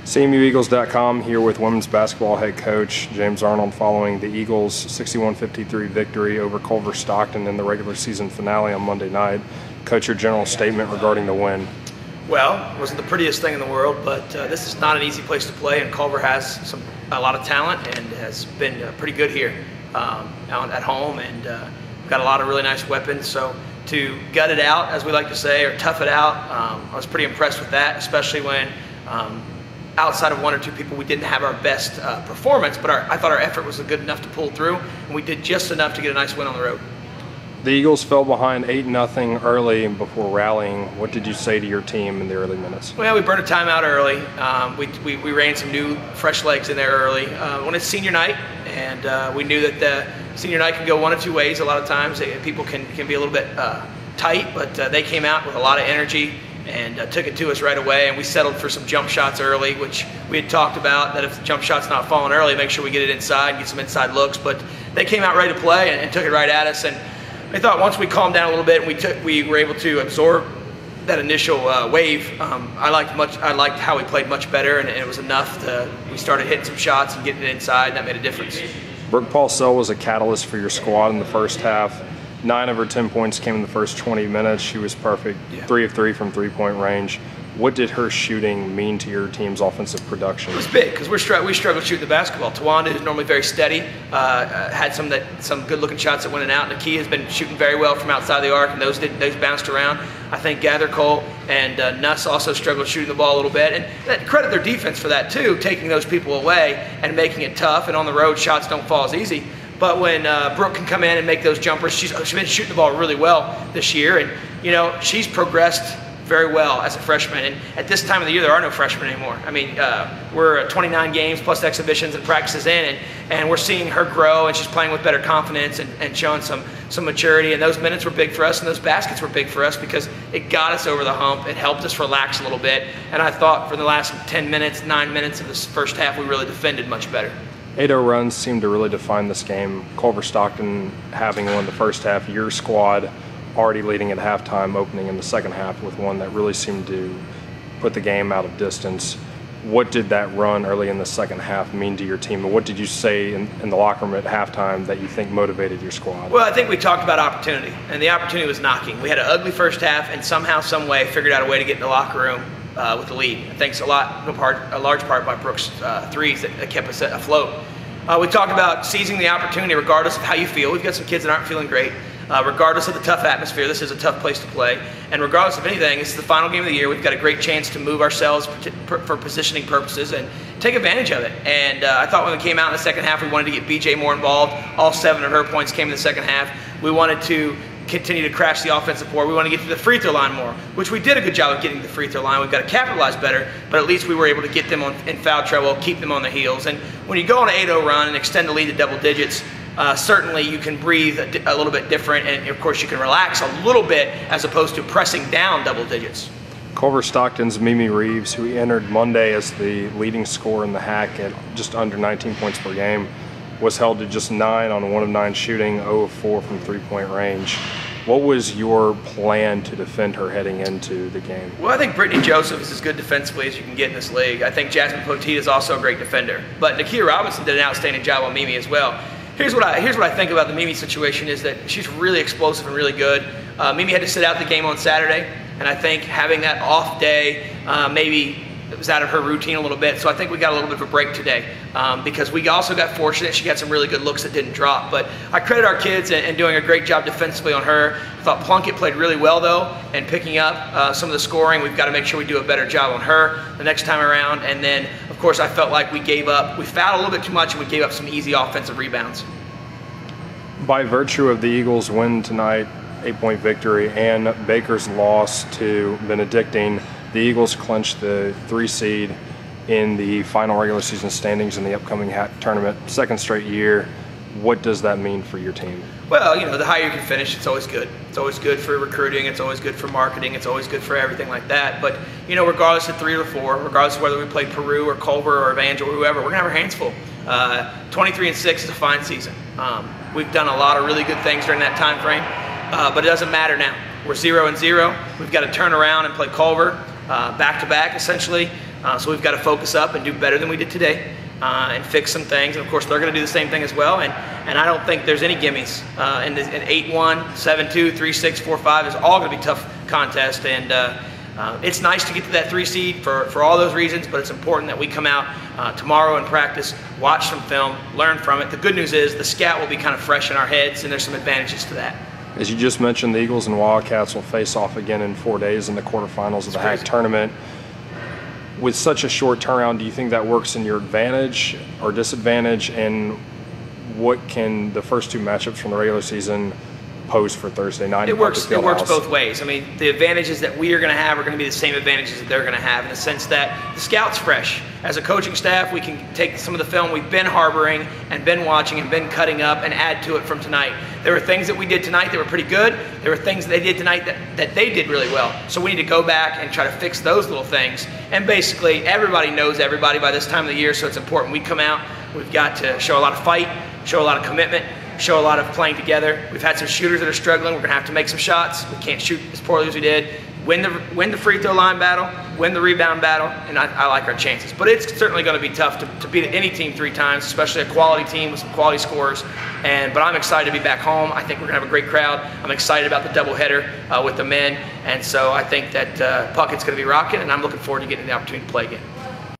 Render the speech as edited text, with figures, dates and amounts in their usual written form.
CMUEagles.com here with women's basketball head coach James Arnold following the Eagles' 61-53 victory over Culver Stockton in the regular season finale on Monday night. Coach, your general statement regarding the win. Well, it wasn't the prettiest thing in the world, but this is not an easy place to play, and Culver has a lot of talent and has been pretty good here out at home, and got a lot of really nice weapons. So to gut it out, as we like to say, or tough it out, I was pretty impressed with that, especially when outside of one or two people, we didn't have our best performance, but I thought our effort was good enough to pull through, and we did just enough to get a nice win on the road. The Eagles fell behind 8-0 early before rallying. What did you say to your team in the early minutes? Well, we burned a timeout early. We ran some new, fresh legs in there early. When it's senior night, and we knew that the senior night can go one of two ways a lot of times. People can be a little bit tight, but they came out with a lot of energy and took it to us right away, and we settled for some jump shots early, which we had talked about, that if the jump shot's not falling early, make sure we get it inside, get some inside looks. But they came out ready to play and took it right at us, and I thought once we calmed down a little bit and we were able to absorb that initial wave, I liked how we played much better, and it was enough we started hitting some shots and getting it inside, and that made a difference. Brooke Paulc was a catalyst for your squad in the first half. 9 of her 10 points came in the first 20 minutes. She was perfect, 3 of 3 from three-point range. What did her shooting mean to your team's offensive production? It was big because we struggle shooting the basketball. Tawanda, who's normally very steady, had some good-looking shots that went in and out. Nakia has been shooting very well from outside the arc, and those bounced around. I think Gather Cole and Nuss also struggled shooting the ball a little bit, and credit their defense for that too, taking those people away and making it tough. And on the road, shots don't fall as easy. But when Brooke can come in and make those jumpers, she's been shooting the ball really well this year, and she's progressed very well as a freshman. And at this time of the year, there are no freshmen anymore. I mean, we're 29 games plus exhibitions and practices in, and we're seeing her grow, and she's playing with better confidence and showing some maturity. And those minutes were big for us, and those baskets were big for us because it got us over the hump. It helped us relax a little bit. And I thought for the last 10 minutes, 9 minutes of this first half, we really defended much better. 8-0 runs seemed to really define this game. Culver Stockton having won the first half, your squad already leading at halftime, opening in the second half with one that really seemed to put the game out of distance. What did that run early in the second half mean to your team, and what did you say in the locker room at halftime that you think motivated your squad? Well, I think we talked about opportunity, and the opportunity was knocking. We had an ugly first half, and somehow, some way, figured out a way to get in the locker room with the lead. Thanks a large part by Brooke's threes that kept us afloat. We talked about seizing the opportunity regardless of how you feel. We've got some kids that aren't feeling great. Regardless of the tough atmosphere, this is a tough place to play. And regardless of anything, this is the final game of the year. We've got a great chance to move ourselves for positioning purposes and take advantage of it. And I thought when we came out in the second half, we wanted to get BJ more involved. All 7 of her points came in the second half. We wanted to continue to crash the offensive board. We want to get to the free throw line more, which we did a good job of getting to the free throw line. We've got to capitalize better, but at least we were able to get them in foul trouble, keep them on their heels. And when you go on an 8-0 run and extend the lead to double digits, certainly you can breathe a little bit different, and of course you can relax a little bit as opposed to pressing down double digits. Culver Stockton's Mimi Reeves, who entered Monday as the leading scorer in the HAC at just under 19 points per game, was held to just 9 on 1 of 9 shooting, 0 of 4 from three-point range. What was your plan to defend her heading into the game? Well, I think Brittany Joseph is as good defensively as you can get in this league. I think Jasmine Poteet is also a great defender. But Nakia Robinson did an outstanding job on Mimi as well. Here's what I think about the Mimi situation is that she's really explosive and really good. Mimi had to sit out the game on Saturday, and I think having that off day maybe it was out of her routine a little bit. So I think we got a little bit of a break today because we also got fortunate. She got some really good looks that didn't drop. But I credit our kids and doing a great job defensively on her. I thought Plunkett played really well, though, and picking up some of the scoring. We've got to make sure we do a better job on her the next time around. And then, of course, I felt like we fouled a little bit too much, and we gave up some easy offensive rebounds. By virtue of the Eagles' win tonight, 8-point victory, and Baker's loss to Benedictine, the Eagles clinched the 3 seed in the final regular season standings in the upcoming tournament, second straight year. What does that mean for your team? Well, the higher you can finish, it's always good. It's always good for recruiting. It's always good for marketing. It's always good for everything like that. But, regardless of 3 or 4, regardless of whether we play Peru or Culver or Evangel or whoever, we're going to have our hands full. 23-6 is a fine season. We've done a lot of really good things during that time frame, but it doesn't matter now. We're 0-0. We've got to turn around and play Culver back-to-back, essentially. So we've got to focus up and do better than we did today. And fix some things, and of course they're going to do the same thing as well. And I don't think there's any gimmies. In 8-1, 7-2, 3-6, 4-5 is all going to be tough contest. And it's nice to get to that 3 seed for all those reasons. But it's important that we come out tomorrow and practice, watch some film, learn from it. The good news is the scout will be kind of fresh in our heads, and there's some advantages to that. As you just mentioned, the Eagles and Wildcats will face off again in 4 days in the quarterfinals of the HAC tournament. With such a short turnaround, do you think that works in your advantage or disadvantage? And what can the first 2 matchups from the regular season pose for Thursday night? It works both ways. I mean, the advantages that we are going to have are going to be the same advantages that they're going to have, in the sense that the scout's fresh. As a coaching staff, we can take some of the film we've been harboring and been watching and been cutting up and add to it from tonight. There were things that we did tonight that were pretty good. There were things they did tonight that they did really well. So we need to go back and try to fix those little things. And basically, everybody knows everybody by this time of the year, so it's important we come out. We've got to show a lot of fight, show a lot of commitment, show a lot of playing together. We've had some shooters that are struggling. We're going to have to make some shots. We can't shoot as poorly as we did. Win the free throw line battle, win the rebound battle, and I like our chances. But it's certainly going to be tough to beat any team 3 times, especially a quality team with some quality scores. But I'm excited to be back home. I think we're going to have a great crowd. I'm excited about the doubleheader with the men. And so I think that Puckett's going to be rocking, and I'm looking forward to getting the opportunity to play again.